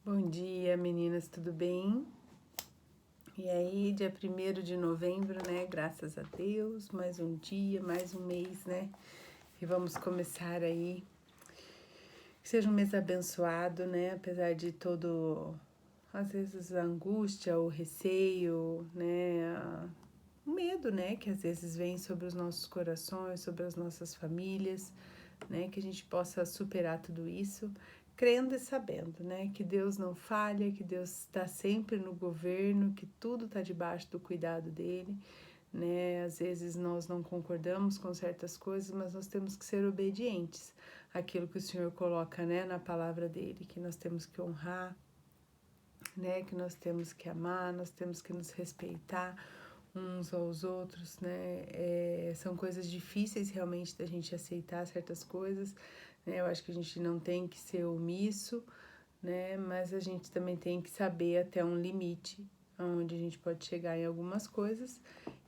Bom dia, meninas, tudo bem? E aí, dia 1º de novembro, né? Graças a Deus, mais um dia, mais um mês, né? E vamos começar aí. Que seja um mês abençoado, né? Apesar de às vezes, a angústia, o receio, né? O medo, né? Que às vezes vem sobre os nossos corações, sobre as nossas famílias, né? Que a gente possa superar tudo isso, crendo e sabendo, né? Que Deus não falha, que Deus está sempre no governo, que tudo está debaixo do cuidado dele, né? Às vezes nós não concordamos com certas coisas, mas nós temos que ser obedientes àquilo que o Senhor coloca, né? Na palavra dele, que nós temos que honrar, né? Que nós temos que amar, nós temos que nos respeitar uns aos outros, né? São coisas difíceis realmente da gente aceitar certas coisas, né? Eu acho que a gente não tem que ser omisso, né? Mas a gente também tem que saber até um limite onde a gente pode chegar em algumas coisas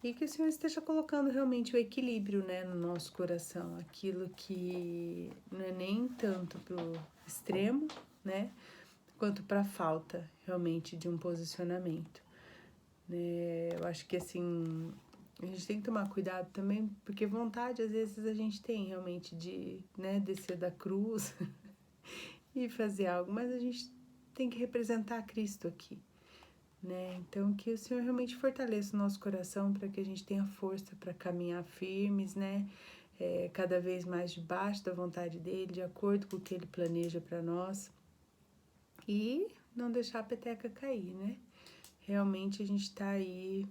e que o Senhor esteja colocando realmente o equilíbrio, né, no nosso coração, aquilo que não é nem tanto pro extremo, né, quanto para a falta realmente de um posicionamento. Eu acho que assim, a gente tem que tomar cuidado também, porque vontade às vezes a gente tem realmente de, né, descer da cruz e fazer algo, mas a gente tem que representar Cristo aqui, né? Então que o Senhor realmente fortaleça o nosso coração para que a gente tenha força para caminhar firmes, né? Cada vez mais debaixo da vontade dele, de acordo com o que ele planeja para nós e não deixar a peteca cair, né? Realmente a gente está aí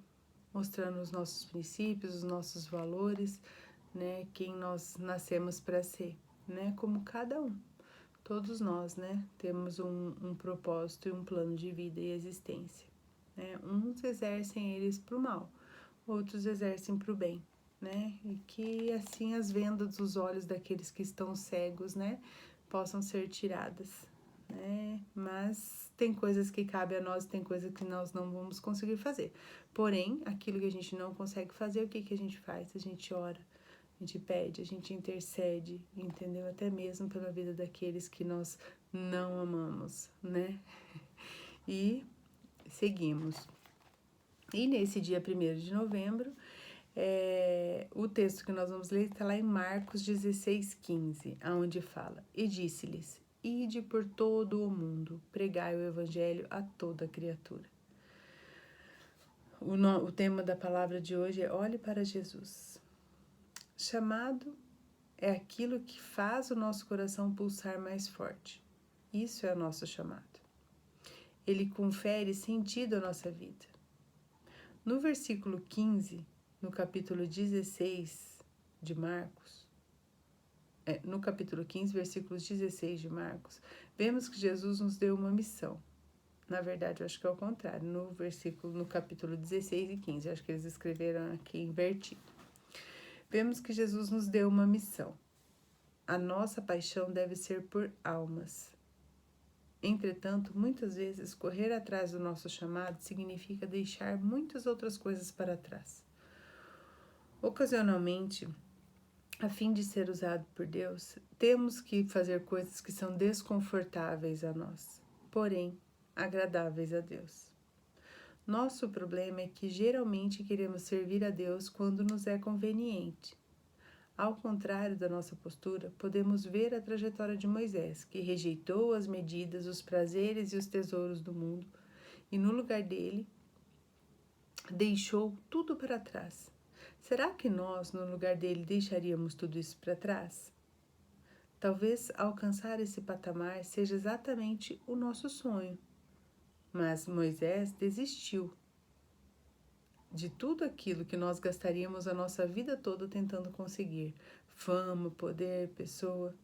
mostrando os nossos princípios, os nossos valores, né? Quem nós nascemos para ser, né? Como cada um. Todos nós, né? Temos um propósito e um plano de vida e existência, né? Uns exercem eles para o mal, outros exercem para o bem, né? E que assim as vendas dos olhos daqueles que estão cegos, né? Possam ser tiradas, né? Mas tem coisas que cabem a nós, tem coisas que nós não vamos conseguir fazer. Porém, aquilo que a gente não consegue fazer, o que a gente faz? A gente ora, a gente pede, a gente intercede, entendeu? Até mesmo pela vida daqueles que nós não amamos, né? E seguimos. E nesse dia 1º de novembro, o texto que nós vamos ler está lá em Marcos 16:15, onde fala: E disse-lhes: Ide por todo o mundo, pregai o evangelho a toda criatura. O tema da palavra de hoje é Olhe para Jesus. Chamado é aquilo que faz o nosso coração pulsar mais forte. Isso é o nosso chamado. Ele confere sentido à nossa vida. No versículo 15, no capítulo 16 de Marcos, no capítulo 15, versículos 16 de Marcos, vemos que Jesus nos deu uma missão. Na verdade, eu acho que é o contrário, no capítulo 16 e 15, acho que eles escreveram aqui invertido. Vemos que Jesus nos deu uma missão. A nossa paixão deve ser por almas. Entretanto, muitas vezes, correr atrás do nosso chamado significa deixar muitas outras coisas para trás. Ocasionalmente, a fim de ser usado por Deus, temos que fazer coisas que são desconfortáveis a nós, porém agradáveis a Deus. Nosso problema é que geralmente queremos servir a Deus quando nos é conveniente. Ao contrário da nossa postura, podemos ver a trajetória de Moisés, que rejeitou as medidas, os prazeres e os tesouros do mundo, e no lugar dele, deixou tudo para trás. Será que nós, no lugar dele, deixaríamos tudo isso para trás? Talvez alcançar esse patamar seja exatamente o nosso sonho, mas Moisés desistiu de tudo aquilo que nós gastaríamos a nossa vida toda tentando conseguir: fama, poder, pessoa,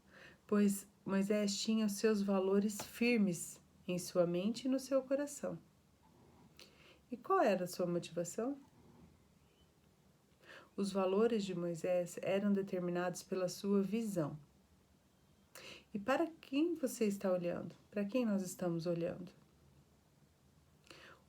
pois Moisés tinha os seus valores firmes em sua mente e no seu coração. E qual era a sua motivação? Os valores de Moisés eram determinados pela sua visão. E para quem você está olhando? Para quem nós estamos olhando?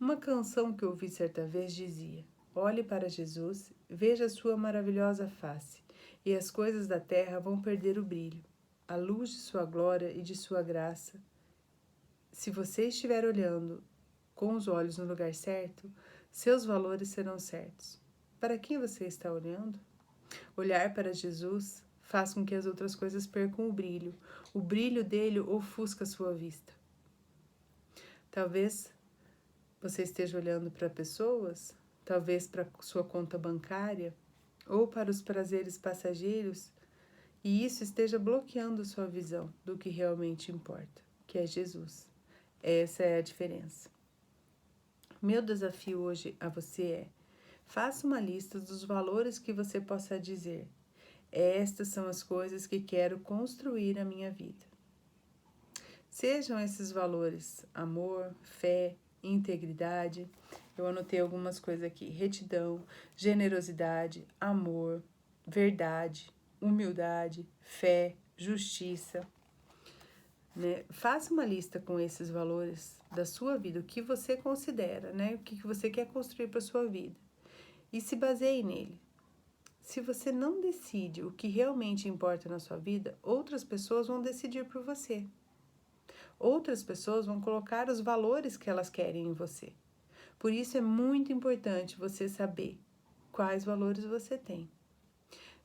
Uma canção que ouvi certa vez dizia: Olhe para Jesus, veja a sua maravilhosa face, e as coisas da terra vão perder o brilho. A luz de sua glória e de sua graça se você estiver olhando com os olhos no lugar certo, seus valores serão certos. Para quem você está olhando? Olhar para Jesus faz com que as outras coisas percam o brilho. O brilho dele ofusca a sua vista. Talvez você esteja olhando para pessoas, talvez para sua conta bancária, ou para os prazeres passageiros, e isso esteja bloqueando sua visão do que realmente importa, que é Jesus. Essa é a diferença. Meu desafio hoje a você é: faça uma lista dos valores que você possa dizer. Estas são as coisas que quero construir na minha vida. Sejam esses valores amor, fé, integridade. Eu anotei algumas coisas aqui: retidão, generosidade, amor, verdade, humildade, fé, justiça. Né? Faça uma lista com esses valores da sua vida, o que você considera, né? O que você quer construir para a sua vida. E se baseie nele. Se você não decide o que realmente importa na sua vida, outras pessoas vão decidir por você. Outras pessoas vão colocar os valores que elas querem em você. Por isso é muito importante você saber quais valores você tem.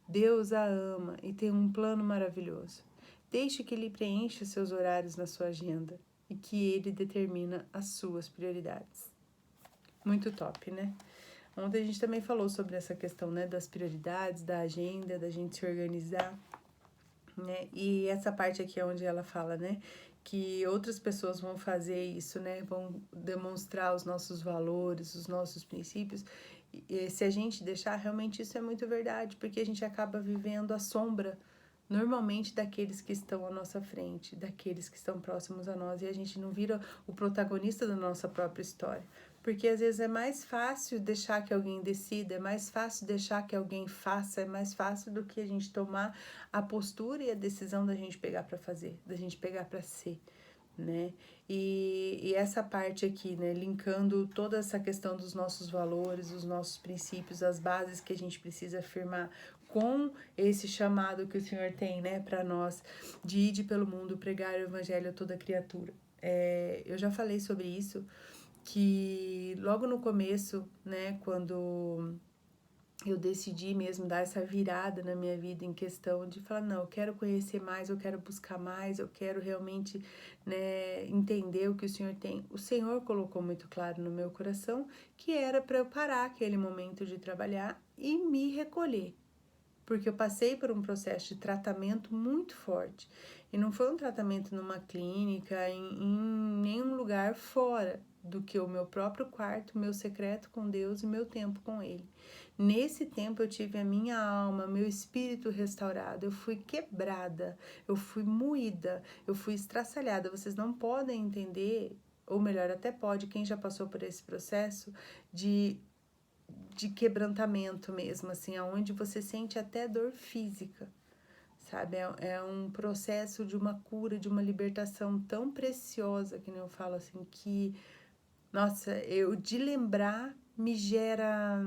Deus a ama e tem um plano maravilhoso. Deixe que Ele preencha seus horários na sua agenda e que Ele determina as suas prioridades. Muito top, né? Ontem a gente também falou sobre essa questão, né, das prioridades, da agenda, da gente se organizar, né? E essa parte aqui é onde ela fala, né, que outras pessoas vão fazer isso, né? Vão demonstrar os nossos valores, os nossos princípios. E se a gente deixar, realmente isso é muito verdade, porque a gente acaba vivendo a sombra normalmente daqueles que estão à nossa frente, daqueles que estão próximos a nós, e a gente não vira o protagonista da nossa própria história. Porque às vezes é mais fácil deixar que alguém decida, é mais fácil deixar que alguém faça, é mais fácil do que a gente tomar a postura e a decisão da gente pegar para fazer, da gente pegar para ser, né? E essa parte aqui, né, linkando toda essa questão dos nossos valores, os nossos princípios, as bases que a gente precisa afirmar com esse chamado que o Senhor tem, né, para nós, de ir pelo mundo, pregar o evangelho a toda criatura. Eu já falei sobre isso, que logo no começo, né, quando eu decidi mesmo dar essa virada na minha vida em questão de falar, não, eu quero conhecer mais, eu quero buscar mais, eu quero realmente, né, entender o que o Senhor tem. O Senhor colocou muito claro no meu coração que era para eu parar aquele momento de trabalhar e me recolher. Porque eu passei por um processo de tratamento muito forte. E não foi um tratamento numa clínica, em nenhum lugar fora do que o meu próprio quarto, meu secreto com Deus e meu tempo com Ele. Nesse tempo eu tive a minha alma, meu espírito restaurado, eu fui quebrada, eu fui moída, eu fui estraçalhada. Vocês não podem entender, ou melhor, até pode, quem já passou por esse processo, de quebrantamento mesmo, assim, aonde você sente até dor física, sabe? É um processo de uma cura, de uma libertação tão preciosa, que nem eu falo assim, que, nossa, eu de lembrar me gera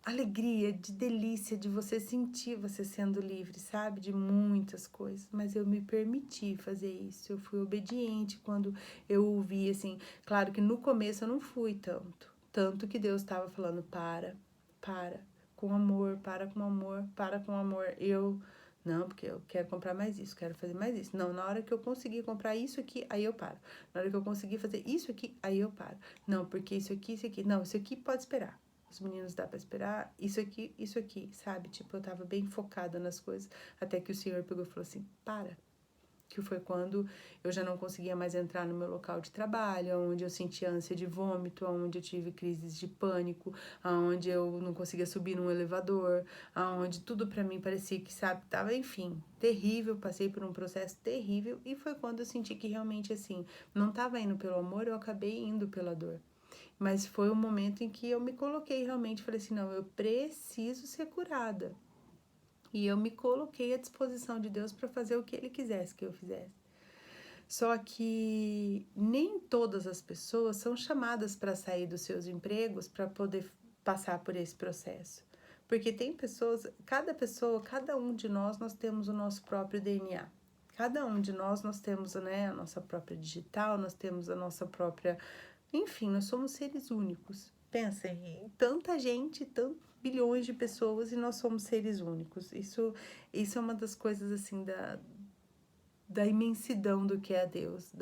alegria, de delícia, de você sentir você sendo livre, sabe? De muitas coisas, mas eu me permiti fazer isso, eu fui obediente quando eu ouvi, assim, claro que no começo eu não fui tanto que Deus estava falando, para, com amor, para com amor, para com amor, não, porque eu quero comprar mais isso, quero fazer mais isso. Não, na hora que eu conseguir comprar isso aqui, aí eu paro. Na hora que eu conseguir fazer isso aqui, aí eu paro. Não, porque isso aqui, não, isso aqui pode esperar. Os meninos dá pra esperar, isso aqui, sabe? Tipo, eu tava bem focada nas coisas, até que o Senhor pegou e falou assim, para. Que foi quando eu já não conseguia mais entrar no meu local de trabalho, onde eu sentia ânsia de vômito, onde eu tive crises de pânico, onde eu não conseguia subir num elevador, onde tudo pra mim parecia que, sabe, tava, enfim, terrível, passei por um processo terrível, e foi quando eu senti que realmente, assim, não tava indo pelo amor, eu acabei indo pela dor. Mas foi um momento em que eu me coloquei realmente, falei assim, não, eu preciso ser curada. E eu me coloquei à disposição de Deus para fazer o que Ele quisesse que eu fizesse. Só que nem todas as pessoas são chamadas para sair dos seus empregos para poder passar por esse processo. Porque tem pessoas, cada um de nós temos o nosso próprio DNA. cada um de nós temos, né, a nossa própria digital, nós temos a nossa própria... Enfim, nós somos seres únicos. Pensa em tanta gente, tantos bilhões de pessoas e nós somos seres únicos. Isso é uma das coisas, assim, da imensidão do que é Deus,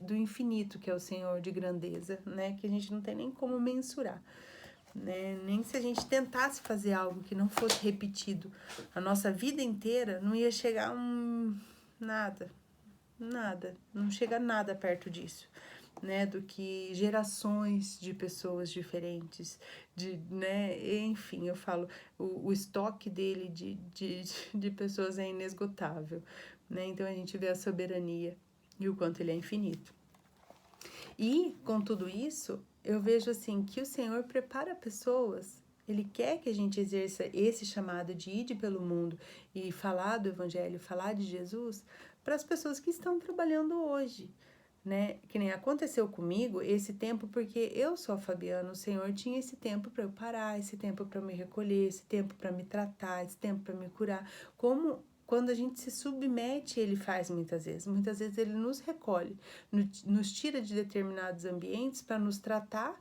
do infinito que é o Senhor, de grandeza, né? Que a gente não tem nem como mensurar, né? Nem se a gente tentasse fazer algo que não fosse repetido a nossa vida inteira, não ia chegar nada, não chega nada perto disso, né? Do que gerações de pessoas diferentes, né? Enfim, eu falo, o estoque dele de pessoas é inesgotável, né? Então a gente vê a soberania e o quanto ele é infinito. E com tudo isso, eu vejo assim que o Senhor prepara pessoas. Ele quer que a gente exerça esse chamado de ir pelo mundo e falar do Evangelho, falar de Jesus para as pessoas que estão trabalhando hoje, né? Que nem aconteceu comigo esse tempo, porque eu sou a Fabiana, o Senhor tinha esse tempo para eu parar, esse tempo para me recolher, esse tempo para me tratar, esse tempo para me curar. Como quando a gente se submete, ele faz muitas vezes ele nos recolhe, nos tira de determinados ambientes para nos tratar,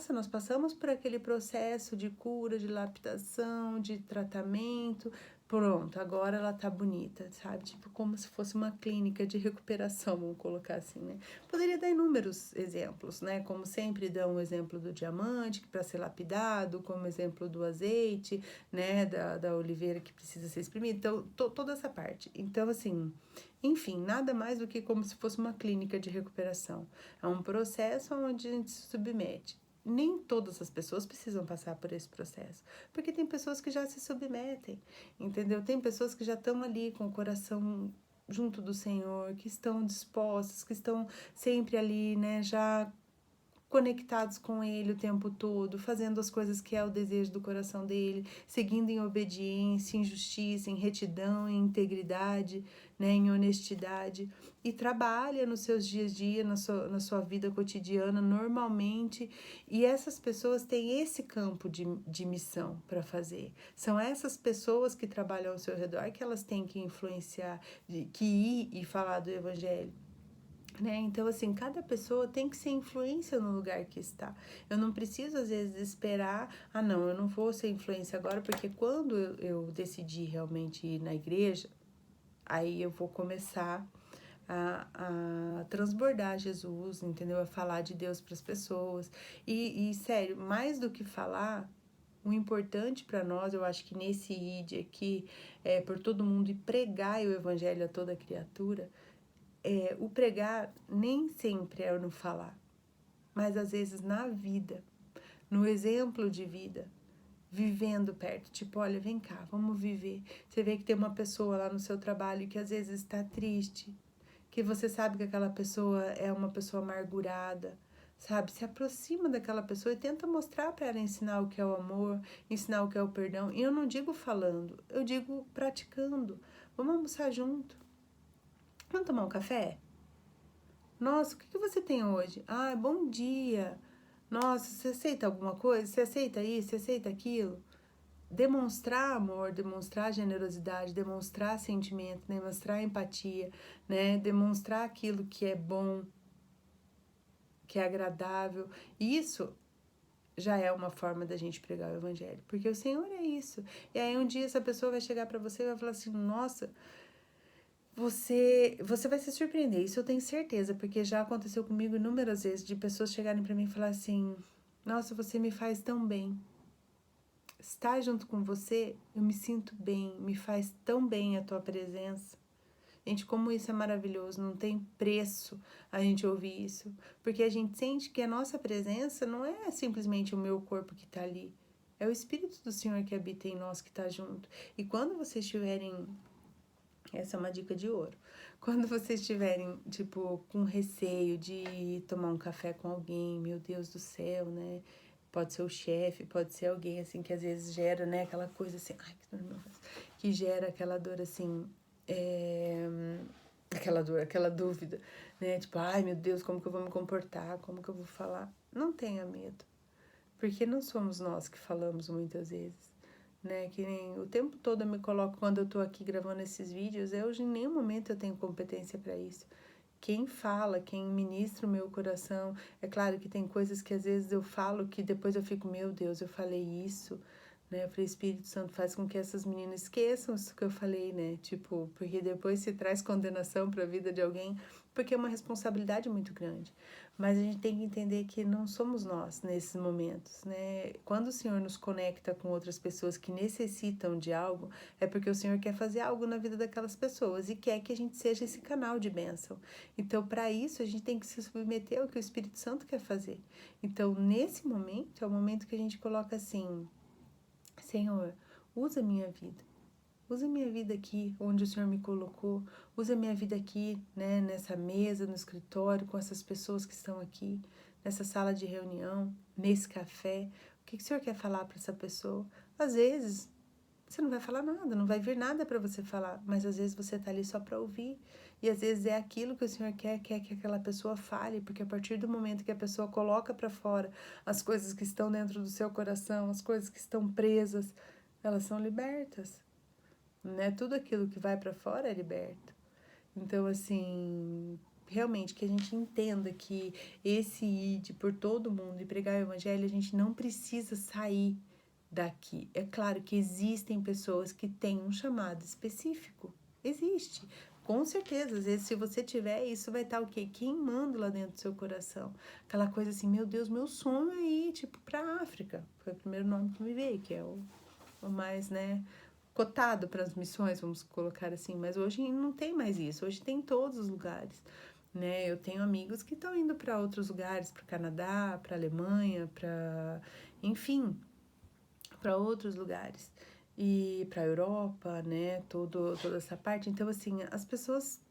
nós passamos por aquele processo de cura, de lapidação, de tratamento. Pronto, agora ela tá bonita, sabe? Tipo, como se fosse uma clínica de recuperação, vamos colocar assim, né? Poderia dar inúmeros exemplos, né? Como sempre dão o exemplo do diamante, que para ser lapidado, como exemplo do azeite, né? Da oliveira que precisa ser espremida. Então, toda essa parte. Então, assim, enfim, nada mais do que como se fosse uma clínica de recuperação. É um processo onde a gente se submete. Nem todas as pessoas precisam passar por esse processo, porque tem pessoas que já se submetem, entendeu? Tem pessoas que já estão ali com o coração junto do Senhor, que estão dispostas, que estão sempre ali, né, já conectados com Ele o tempo todo, fazendo as coisas que é o desejo do coração dele, seguindo em obediência, em justiça, em retidão, em integridade, né, em honestidade, e trabalha nos seus dias a dia, na sua vida cotidiana, normalmente, e essas pessoas têm esse campo de missão para fazer. São essas pessoas que trabalham ao seu redor que elas têm que influenciar, que ir e falar do Evangelho. Né? Então, assim, cada pessoa tem que ser influência no lugar que está. Eu não preciso, às vezes, esperar, não, eu não vou ser influência agora, porque quando eu decidi realmente ir na igreja, aí eu vou começar a transbordar Jesus, entendeu? A falar de Deus para as pessoas. E, sério, mais do que falar, o importante para nós, eu acho que nesse ID aqui, por todo mundo e pregar o evangelho a toda criatura, o pregar nem sempre é no falar, mas às vezes na vida, no exemplo de vida, vivendo perto, tipo, olha, vem cá, vamos viver. Você vê que tem uma pessoa lá no seu trabalho que às vezes está triste, que você sabe que aquela pessoa é uma pessoa amargurada, sabe? Se aproxima daquela pessoa e tenta mostrar para ela, ensinar o que é o amor, ensinar o que é o perdão. E eu não digo falando, eu digo praticando. Vamos almoçar junto. Vamos tomar um café? Nossa, o que você tem hoje? Ah, bom dia. Nossa, você aceita alguma coisa? Você aceita isso? Você aceita aquilo? Demonstrar amor, demonstrar generosidade, demonstrar sentimento, demonstrar empatia, né? Demonstrar aquilo que é bom, que é agradável. Isso já é uma forma da gente pregar o evangelho, porque o Senhor é isso. E aí um dia essa pessoa vai chegar para você e vai falar assim: nossa, você vai se surpreender, isso eu tenho certeza, porque já aconteceu comigo inúmeras vezes de pessoas chegarem para mim e falar assim: nossa, você me faz tão bem. Estar junto com você, eu me sinto bem, me faz tão bem a tua presença. Gente, como isso é maravilhoso, não tem preço a gente ouvir isso, porque a gente sente que a nossa presença não é simplesmente o meu corpo que está ali, é o Espírito do Senhor que habita em nós, que está junto. E quando vocês estiverem... Essa é uma dica de ouro. Quando vocês estiverem, tipo, com receio de tomar um café com alguém, meu Deus do céu, né? Pode ser o chefe, pode ser alguém, assim, que às vezes gera, né? Aquela coisa assim, ai, que dor, que gera aquela dor, assim, aquela dúvida, né? Tipo, ai, meu Deus, como que eu vou me comportar? Como que eu vou falar? Não tenha medo, porque não somos nós que falamos muitas vezes. né? Que nem o tempo todo eu me coloco, quando eu tô aqui gravando esses vídeos, em nenhum momento eu tenho competência para isso. Quem fala, quem ministra o meu coração, é claro que tem coisas que às vezes eu falo que depois eu fico, meu Deus, eu falei isso, né? Eu falei, Espírito Santo, faz com que essas meninas esqueçam isso que eu falei, né? Tipo, porque depois se traz condenação para a vida de alguém, porque é uma responsabilidade muito grande. Mas a gente tem que entender que não somos nós nesses momentos, né? Quando o Senhor nos conecta com outras pessoas que necessitam de algo, é porque o Senhor quer fazer algo na vida daquelas pessoas e quer que a gente seja esse canal de bênção. Então, para isso, a gente tem que se submeter ao que o Espírito Santo quer fazer. Então, nesse momento, é o momento que a gente coloca assim, Senhor, usa a minha vida. Usa a minha vida aqui, onde o Senhor me colocou. Usa a minha vida aqui, né, nessa mesa, no escritório, com essas pessoas que estão aqui, nessa sala de reunião, nesse café. O que o Senhor quer falar para essa pessoa? Às vezes, você não vai falar nada, não vai vir nada para você falar, mas às vezes você está ali só para ouvir. E às vezes é aquilo que o Senhor quer que aquela pessoa fale, porque a partir do momento que a pessoa coloca para fora as coisas que estão dentro do seu coração, as coisas que estão presas, elas são libertas, né? Tudo aquilo que vai para fora é liberto. Então, assim, realmente que a gente entenda que esse ide por todo mundo e pregar o evangelho, a gente não precisa sair daqui. É claro que existem pessoas que têm um chamado específico. Existe. Com certeza, às vezes, se você tiver, isso vai estar o quê? Queimando lá dentro do seu coração. Aquela coisa assim, meu Deus, meu sonho é ir, tipo, pra África. Foi o primeiro nome que me veio, que é o mais, né, cotado para as missões, vamos colocar assim. Mas hoje não tem mais isso. Hoje tem em todos os lugares, né? Eu tenho amigos que estão indo para outros lugares, para o Canadá, para a Alemanha, para, enfim, para outros lugares e para a Europa, né? Toda essa parte. Então, assim, as pessoas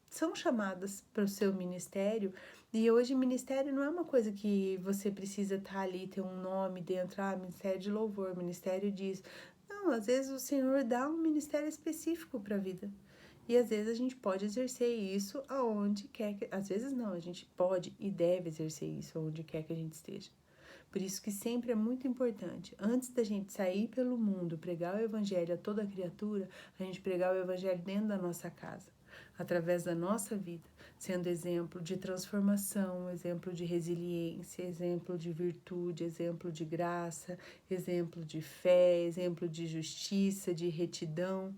são chamadas para o seu ministério e hoje ministério não é uma coisa que você precisa estar ali, ter um nome dentro, ministério de louvor, ministério disso. Não, às vezes o Senhor dá um ministério específico para a vida. E às vezes a gente pode exercer isso aonde quer que... Às vezes não, a gente pode e deve exercer isso aonde quer que a gente esteja. Por isso que sempre é muito importante, antes da gente sair pelo mundo, pregar o evangelho a toda criatura, a gente pregar o evangelho dentro da nossa casa, através da nossa vida, sendo exemplo de transformação, exemplo de resiliência, exemplo de virtude, exemplo de graça, exemplo de fé, exemplo de justiça, de retidão,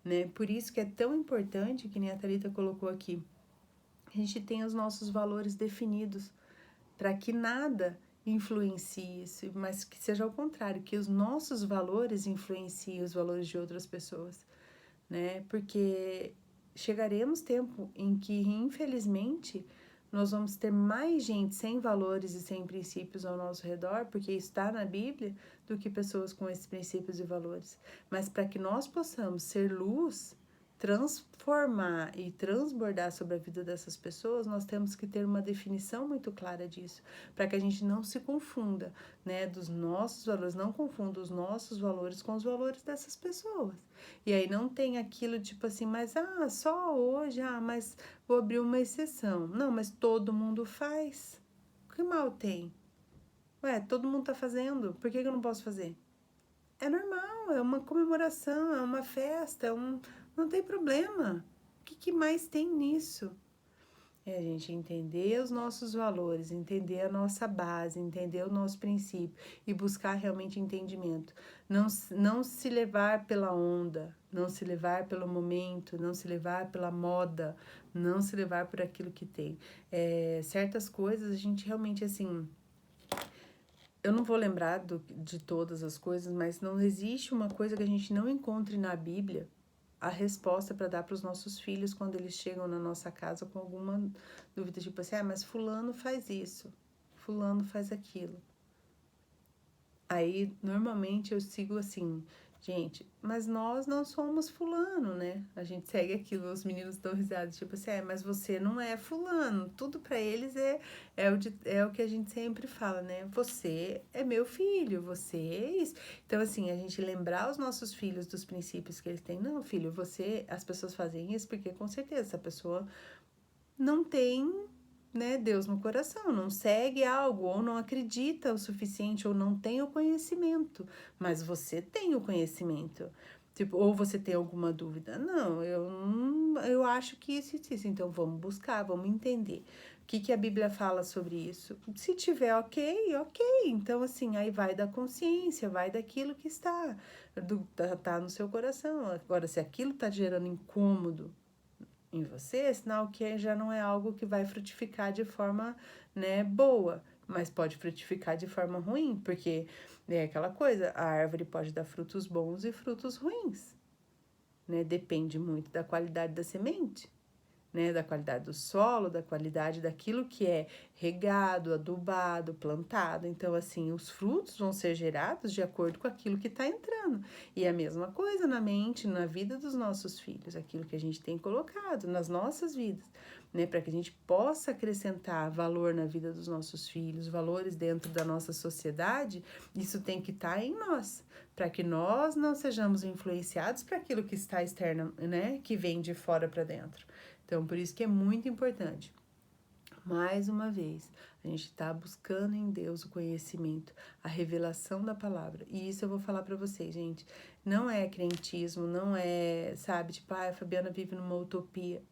né? Por isso que é tão importante, que nem a Thalita colocou aqui, a gente tem os nossos valores definidos, para que nada influencie isso, mas que seja ao contrário, que os nossos valores influenciem os valores de outras pessoas, né? Porque chegaremos tempo em que, infelizmente, nós vamos ter mais gente sem valores e sem princípios ao nosso redor, porque isso está na Bíblia, do que pessoas com esses princípios e valores. Mas para que nós possamos ser luz, transformar e transbordar sobre a vida dessas pessoas, nós temos que ter uma definição muito clara disso, para que a gente não se confunda, né, dos nossos valores, não confunda os nossos valores com os valores dessas pessoas. E aí não tem aquilo tipo assim, mas só hoje, mas vou abrir uma exceção. Não, mas todo mundo faz. Que mal tem? Ué, todo mundo tá fazendo, por que eu não posso fazer? É normal, é uma comemoração, é uma festa, não tem problema. O que mais tem nisso? É a gente entender os nossos valores, entender a nossa base, entender o nosso princípio e buscar realmente entendimento. Não se levar pela onda, não se levar pelo momento, não se levar pela moda, não se levar por aquilo que tem. Certas coisas a gente realmente, assim, eu não vou lembrar de todas as coisas, mas não existe uma coisa que a gente não encontre na Bíblia a resposta para dar para os nossos filhos quando eles chegam na nossa casa com alguma dúvida, tipo assim, mas fulano faz isso, fulano faz aquilo. Aí, normalmente, eu sigo assim, gente, mas nós não somos fulano, né? A gente segue aquilo, os meninos dão risadas, tipo assim, mas você não é fulano. Tudo para eles é o que a gente sempre fala, né? Você é meu filho, você é isso. Então, assim, a gente lembrar os nossos filhos dos princípios que eles têm. Não, filho, as pessoas fazem isso porque, com certeza, essa pessoa não tem né, Deus no coração, não segue algo, ou não acredita o suficiente, ou não tem o conhecimento, mas você tem o conhecimento. Tipo, ou você tem alguma dúvida? Não, eu acho que isso. Então vamos buscar, vamos entender. O que a Bíblia fala sobre isso? Se tiver ok, ok. Então, assim, aí vai da consciência, vai daquilo que tá no seu coração. Agora, se aquilo tá gerando incômodo em você, é sinal que já não é algo que vai frutificar de forma, né, boa, mas pode frutificar de forma ruim, porque é aquela coisa, a árvore pode dar frutos bons e frutos ruins, né? Depende muito da qualidade da semente, né, da qualidade do solo, da qualidade daquilo que é regado, adubado, plantado. Então, assim, os frutos vão ser gerados de acordo com aquilo que está entrando. E a mesma coisa na mente, na vida dos nossos filhos, aquilo que a gente tem colocado nas nossas vidas, né, para que a gente possa acrescentar valor na vida dos nossos filhos, valores dentro da nossa sociedade, isso tem que estar em nós, para que nós não sejamos influenciados para aquilo que está externo, né, que vem de fora para dentro. Então, por isso que é muito importante. Mais uma vez, a gente está buscando em Deus o conhecimento, a revelação da palavra. E isso eu vou falar para vocês, gente. Não é crentismo, não é, sabe, tipo, a Fabiana vive numa utopia.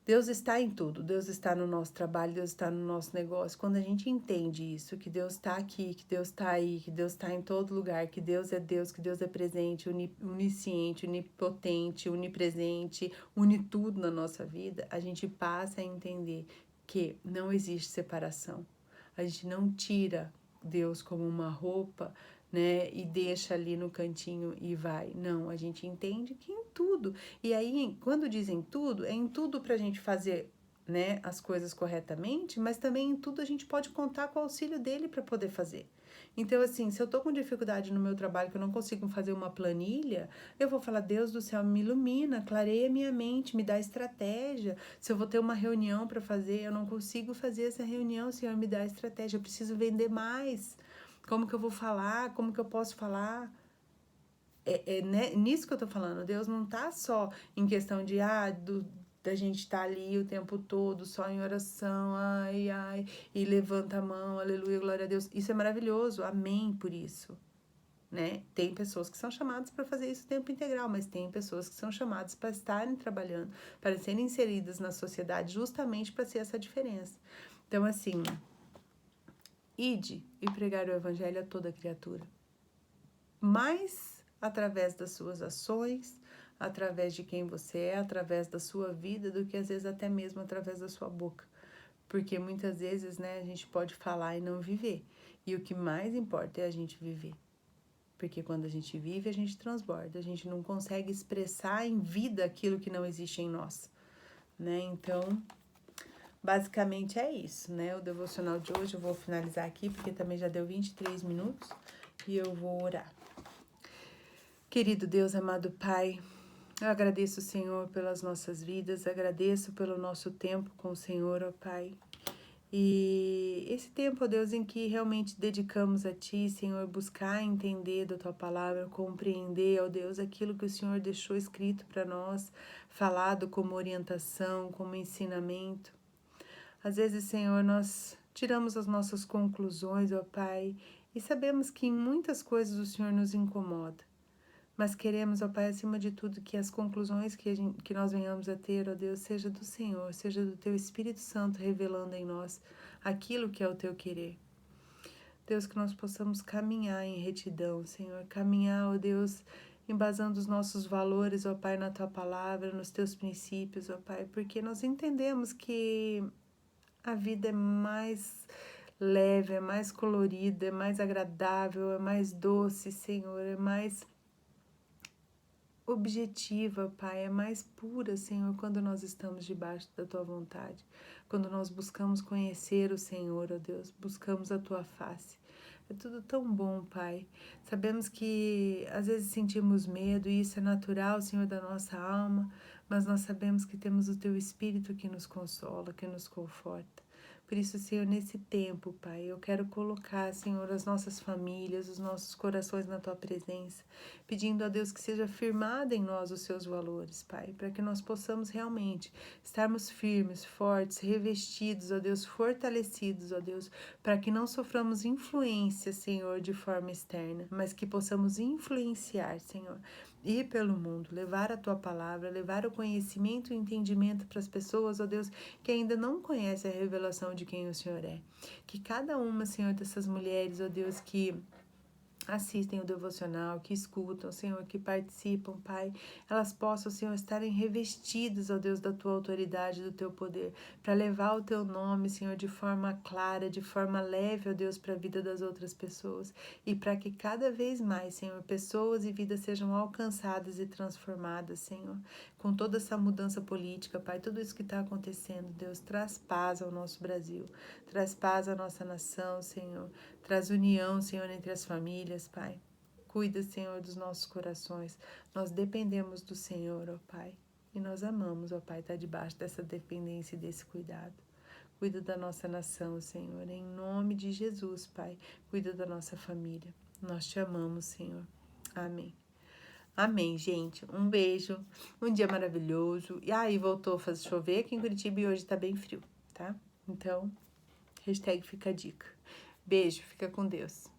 Deus está em tudo, Deus está no nosso trabalho, Deus está no nosso negócio. Quando a gente entende isso, que Deus está aqui, que Deus está aí, que Deus está em todo lugar, que Deus é presente, onisciente, onipotente, onipresente, une tudo na nossa vida, a gente passa a entender que não existe separação. A gente não tira Deus como uma roupa, né, e deixa ali no cantinho e vai. Não, a gente entende que em tudo. E aí, quando dizem tudo, é em tudo pra gente fazer, né, as coisas corretamente, mas também em tudo a gente pode contar com o auxílio dele para poder fazer. Então, assim, se eu tô com dificuldade no meu trabalho, que eu não consigo fazer uma planilha, eu vou falar, Deus do céu, me ilumina, clareia minha mente, me dá estratégia. Se eu vou ter uma reunião para fazer, eu não consigo fazer essa reunião, Senhor, me dá estratégia, eu preciso vender mais. Como que eu vou falar? Como que eu posso falar? Né, nisso que eu tô falando, Deus não tá só em questão de, da gente estar ali o tempo todo, só em oração, e levanta a mão, aleluia, glória a Deus. Isso é maravilhoso, amém por isso, né? Tem pessoas que são chamadas para fazer isso o tempo integral, mas tem pessoas que são chamadas para estarem trabalhando, para serem inseridas na sociedade, justamente para ser essa diferença. Então, assim, ide e pregar o evangelho a toda criatura. Mas através das suas ações, através de quem você é, através da sua vida, do que às vezes até mesmo através da sua boca. Porque muitas vezes, né, a gente pode falar e não viver. E o que mais importa é a gente viver. Porque quando a gente vive, a gente transborda. A gente não consegue expressar em vida aquilo que não existe em nós, né? Então, basicamente é isso, né? O devocional de hoje eu vou finalizar aqui, porque também já deu 23 minutos e eu vou orar. Querido Deus, amado Pai, eu agradeço, Senhor, pelas nossas vidas, agradeço pelo nosso tempo com o Senhor, ó Pai. E esse tempo, ó Deus, em que realmente dedicamos a Ti, Senhor, buscar entender da Tua palavra, compreender, ó Deus, aquilo que o Senhor deixou escrito para nós, falado como orientação, como ensinamento. Às vezes, Senhor, nós tiramos as nossas conclusões, ó Pai, e sabemos que em muitas coisas o Senhor nos incomoda. Mas queremos, ó Pai, acima de tudo, que as conclusões que nós venhamos a ter, ó Deus, seja do Senhor, seja do Teu Espírito Santo revelando em nós aquilo que é o Teu querer. Deus, que nós possamos caminhar em retidão, Senhor, caminhar, ó Deus, embasando os nossos valores, ó Pai, na Tua palavra, nos Teus princípios, ó Pai, porque nós entendemos que a vida é mais leve, é mais colorida, é mais agradável, é mais doce, Senhor, é mais objetiva, Pai, é mais pura, Senhor, quando nós estamos debaixo da Tua vontade, quando nós buscamos conhecer o Senhor, ó Deus, buscamos a Tua face. É tudo tão bom, Pai. Sabemos que às vezes sentimos medo e isso é natural, Senhor, da nossa alma, mas nós sabemos que temos o Teu Espírito que nos consola, que nos conforta. Por isso, Senhor, nesse tempo, Pai, eu quero colocar, Senhor, as nossas famílias, os nossos corações na Tua presença, pedindo a Deus que seja firmada em nós os Seus valores, Pai, para que nós possamos realmente estarmos firmes, fortes, revestidos, ó Deus, fortalecidos, ó Deus, para que não soframos influência, Senhor, de forma externa, mas que possamos influenciar, Senhor, ir pelo mundo, levar a Tua palavra, levar o conhecimento e o entendimento para as pessoas, ó Deus, que ainda não conhecem a revelação de quem o Senhor é. Que cada uma, Senhor, dessas mulheres, ó Deus, que assistem o devocional, que escutam, Senhor, que participam, Pai, elas possam, Senhor, estarem revestidas, ó Deus, da Tua autoridade, do Teu poder, para levar o Teu nome, Senhor, de forma clara, de forma leve, ó Deus, para a vida das outras pessoas, e para que cada vez mais, Senhor, pessoas e vidas sejam alcançadas e transformadas, Senhor, com toda essa mudança política, Pai, tudo isso que está acontecendo, Deus, traz paz ao nosso Brasil, traz paz à nossa nação, Senhor, traz união, Senhor, entre as famílias, Pai. Cuida, Senhor, dos nossos corações. Nós dependemos do Senhor, ó Pai. E nós amamos, ó Pai, estar debaixo dessa dependência e desse cuidado. Cuida da nossa nação, Senhor. Em nome de Jesus, Pai. Cuida da nossa família. Nós te amamos, Senhor. Amém. Amém, gente. Um beijo. Um dia maravilhoso. E aí, voltou a chover aqui em Curitiba e hoje tá bem frio, tá? Então, hashtag fica a dica. Beijo, fica com Deus.